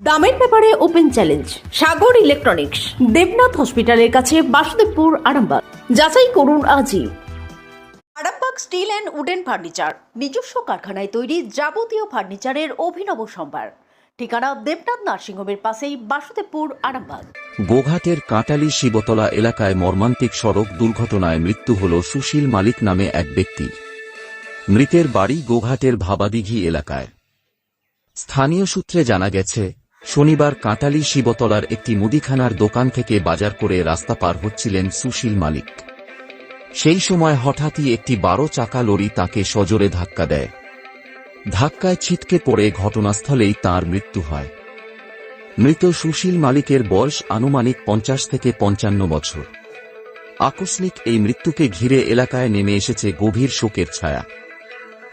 দামের ব্যাপারে open challenge সাগর electronics, Debnath হসপিটালের কাছে, বাসুদেবপুর, আরামবাগ। যাচাই করুন আজই। Arambagh steel and wooden furniture, নিজস্ব কারখানায় তৈরি যাবতীয় ফার্নিচারের অভিনব সম্ভার। ঠিকানা দেবনাথ নার্সিংহোমের পাশেই, বাসুদেবপুর, আরামবাগ। গোঘাটের কাঁটালি শিবতলা এলাকায় মর্মান্তিক সড়ক দুর্ঘটনায় মৃত্যু হল সুশীল মালিক নামে এক ব্যক্তির। মৃতের বাড়ি গোঘাটের ভাবাদিঘি এলাকায়। স্থানীয় সূত্রে জানা গেছে, শনিবার কাঁটালি শিবতলার একটি মুদিখানার দোকান থেকে বাজার করে রাস্তা পার হচ্ছিলেন সুশীল মালিক। সেই সময় হঠাৎই একটি 12 চাকা লরি তাঁকে সজোরে ধাক্কা দেয়। ধাক্কায় ছিটকে পড়ে ঘটনাস্থলেই তাঁর মৃত্যু হয়। মৃত সুশীল মালিকের বয়স আনুমানিক 50 থেকে 55 বছর। আকস্মিক এই মৃত্যুকে ঘিরে এলাকায় নেমে এসেছে গভীর শোকের ছায়া।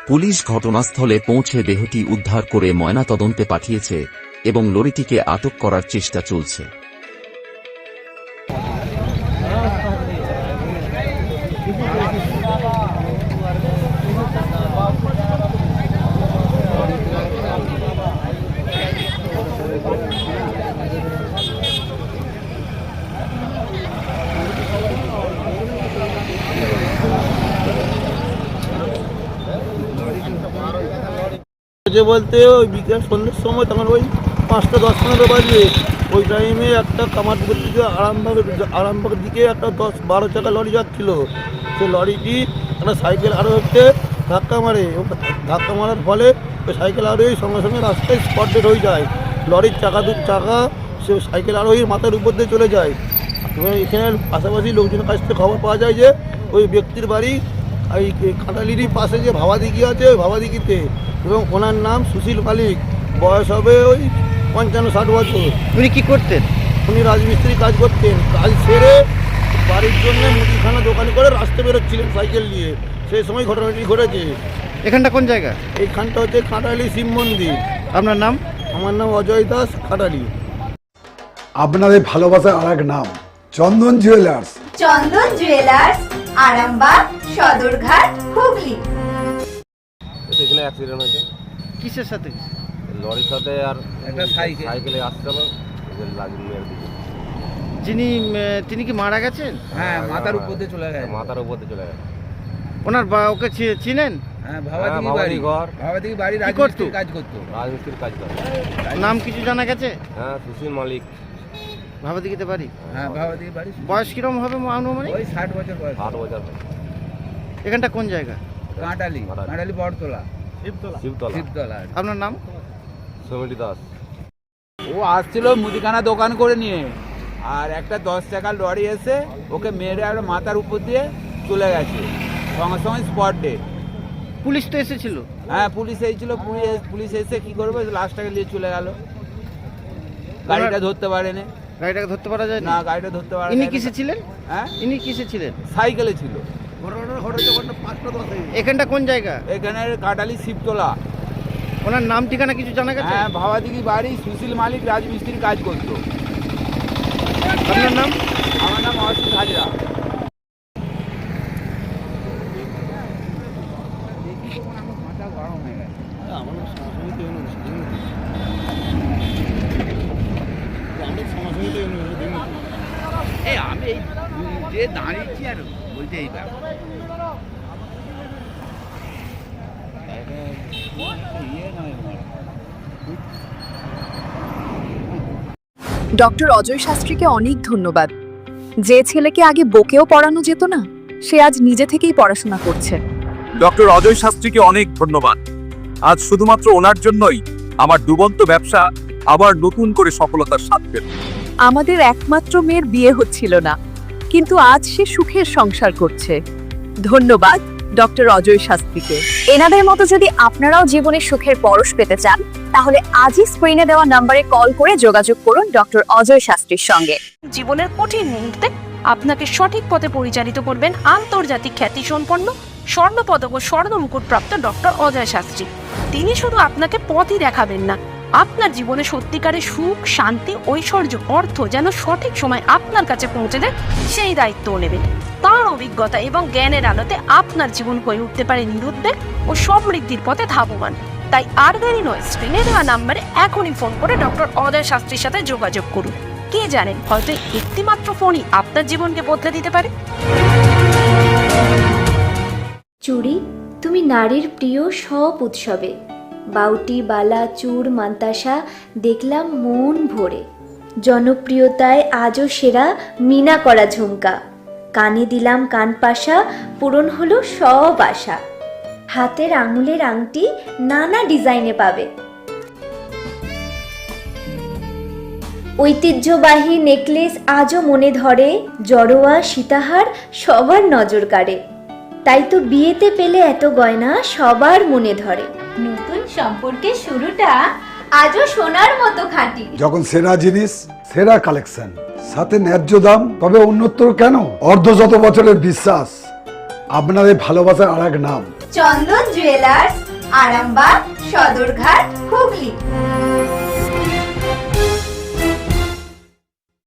পুলিশ ঘটনাস্থলে পৌঁছে দেহটি উদ্ধার করে ময়নাতদন্তে পাঠিয়েছে এবং লরিটিকে আটক করার চেষ্টা চলছে। বলতে ওই বিকেল সন্ধ্যের সময় তখন ওই 5টা 10-15 বাজে ওই টাইমে একটা কামারপুর থেকে আরামবাগের দিকে একটা 10-12 চাকা লরি যাচ্ছিল। সে লরিটি একটা সাইকেল আরোহীকে ধাক্কা মারে। ধাক্কা মারার ফলে ওই সাইকেল আরোহী সঙ্গে সঙ্গে রাস্তায় স্পট ডেড হয়ে যায়। লরির চাকা সে সাইকেল আরোহীর মাথার উপর দিয়ে চলে যায়। এবং এখানে পাশাপাশি লোকজনের কাছ থেকে খবর পাওয়া যায় যে ওই ব্যক্তির বাড়ি এই কাঁটালিরই পাশে যে ভাবাদিঘি আছে, ওই ভাবাদিঘিতে, এবং ওনার নাম সুশীল মালিক। বয়স হবে ওই 55-60 বছর। উনি কি করতেন? উনি রাজমিস্ত্রি কাজ করতেন। কাজ সেরে বাড়ির জন্য মুদিখানা দোকানি করে রাস্তা বেরোচ্ছিলেন সাইকেল নিয়ে, সেই সময় ঘটনাটি ঘটেছে। এখানটা কোন জায়গা? এইখানটা হচ্ছে কাঁটালি শিব মন্দির। আপনার নাম? আমার নাম অজয় দাস, কাঁটালি। আপনাদের ভালোবাসার আর এক নাম চন্দন জুয়েলার্স। চন্দন জুয়েলার্স, আরামবাগ, সদরঘাট, হুগলি। এখানে অ্যাক্সিডেন্ট হয়েছে। কিসের সাথে? লরির সাথে আর একটা সাইকেলে আসছিল, লাগিয়ে মেরে দিয়েছে। তিনি কি মারা গেছেন? হ্যাঁ, মাথার উপর দিয়ে চলে গেছে। মাথার উপর দিয়ে চলে গেছে। ওনার ওকে চিনেন? হ্যাঁ, ভাবাদিঘি বাড়ি। ভাবাদিঘি বাড়ি রাজমিস্ত্রির কাজ করতো। রাজমিস্ত্রির কাজ করে। নাম কিছু জানা গেছে? হ্যাঁ, সুশীল মালিক। ভাবাদিঘিতে বাড়ি? হ্যাঁ, ভাবাদিঘি বাড়ি। বয়স কিরম হবে আনুমানিক? ওই 60 বছর বয়স। 60 বছর। এখানটা কোন জায়গা? কাঁটালি বড়তলা, শিবতলা। আপনার নাম? সমিতি দাস। ও আসছিল মুদিখানা দোকান করে নিয়ে, আর একটা 10 চাকার লরি এসে ওকে মেরে আর মাথার উপর দিয়ে চলে গেছে, সঙ্গে সঙ্গে স্পট ডেড। পুলিশ তো এসেছিল? হ্যাঁ, পুলিশ এসেছিল। পুলিশ এসে কি করবে, লাশটাকে নিয়ে চলে গেল। গাড়িটা ধরতে পারেনি। গাড়িটাকে ধরতে পারা যায় না, গাড়িটা ধরতে পারে। ইনি কিসে ছিলেন? হ্যাঁ, ইনি কিসে ছিলেন? সাইকেলে ছিল। এখানটা কোন জায়গা? এখানে কাঁটালি শিবতলা। ওনার নাম ঠিকানা কিছু জানা গেছে? হ্যাঁ, ভাবাদিঘি বাড়ি, সুশীল মালিক, রাজমিস্ত্রির কাজ করতো। আপনার নাম? আমার নাম অসিত হাজরা। আমি এই যে দাঁড়িয়েছি আর বলতে এই ব্যাপার। ডক্টর অজয় শাস্ত্রীকে অনেক ধন্যবাদ। যে ছেলেকে আগে বকেও পড়ানো যেত না, সে আজ নিজে থেকেই পড়াশোনা করছে। ডক্টর অজয় শাস্ত্রীকে অনেক ধন্যবাদ। আজ শুধুমাত্র ওনার জন্যই আমার ডুবন্ত ব্যবসা আবার নতুন করে সফলতার স্বাদ পেল। আমাদের একমাত্র মেয়ের বিয়ে হচ্ছিল না, কিন্তু আজ সে সুখের সংসার করছে। ধন্যবাদ ডক্টর অজয় শাস্ত্রীকে। এনাদের মতো যদি আপনারাও জীবনে সুখের পরশ পেতে চান, তাহলে আজই স্ক্রিনে দেওয়া নম্বরে কল করে যোগাযোগ করুন ডক্টর অজয় শাস্ত্রীর সঙ্গে। জীবনের কঠিন মুহূর্তে আপনাকে সঠিক পথে পরিচালিত করবেন আন্তর্জাতিক খ্যাতিসম্পন্ন স্বর্ণপদক ও স্বর্ণ মুকুটপ্রাপ্ত ডক্টর অজয় শাস্ত্রী। তিনি শুধু আপনাকে পথই দেখাবেন না, আপনার জীবনে সত্যিকারের সুখ, শান্তি, ঐশ্বর্য, অর্থ যেন সঠিক সময় আপনার কাছে পৌঁছে দেয়, সেই দায়িত্বও নেবেন। তার অভিজ্ঞতা এবং জ্ঞানের আলোতে আপনার জীবন হয়ে উঠতে পারে নিরুদ্বেগ ও সমৃদ্ধির পথে ধাবমান। তাই আর দেরি নয়, স্ক্রিনে দেওয়া নাম্বারে এখনই ফোন করে ডক্টর অজয় শাস্ত্রীর সাথে যোগাযোগ করুন। কে জানেন, হয়তো একটি মাত্র ফোনই আপনার জীবনকে বদলে দিতে পারে। চুড়ি, তুমি নারীর প্রিয় সব উৎসবে বাউটি, বালা, চূড়, মান্তাসা দেখলাম মন ভরে। জনপ্রিয়তায় আজও সেরা মিনা করা ঝুমকা, কানে দিলাম কানপাশা, পূরণ হলো সব আশা। হাতের আঙুলের আংটি নানা ডিজাইনে পাবে, ঐতিহ্যবাহী নেকলেস আজও মনে ধরে, জড়োয়া সীতাহার সবার নজর কাড়ে। তাই তো বিয়েতে পেলে এত গয়না সবার মনে ধরে। নতুন সম্পর্কের শুরুটা আজও সোনার মতো খাঁটি। যখন সেরা জিনিস, সেরা কালেকশন, সাথে ন্যায্য দাম, তবে উন্নতর কেন? অর্ধশত বছরের বিশ্বাস, আপনাদের ভালোবাসার আর এক নাম চন্দন জুয়েলার্স, আরামবাগ, সদরঘাট, হুগলি।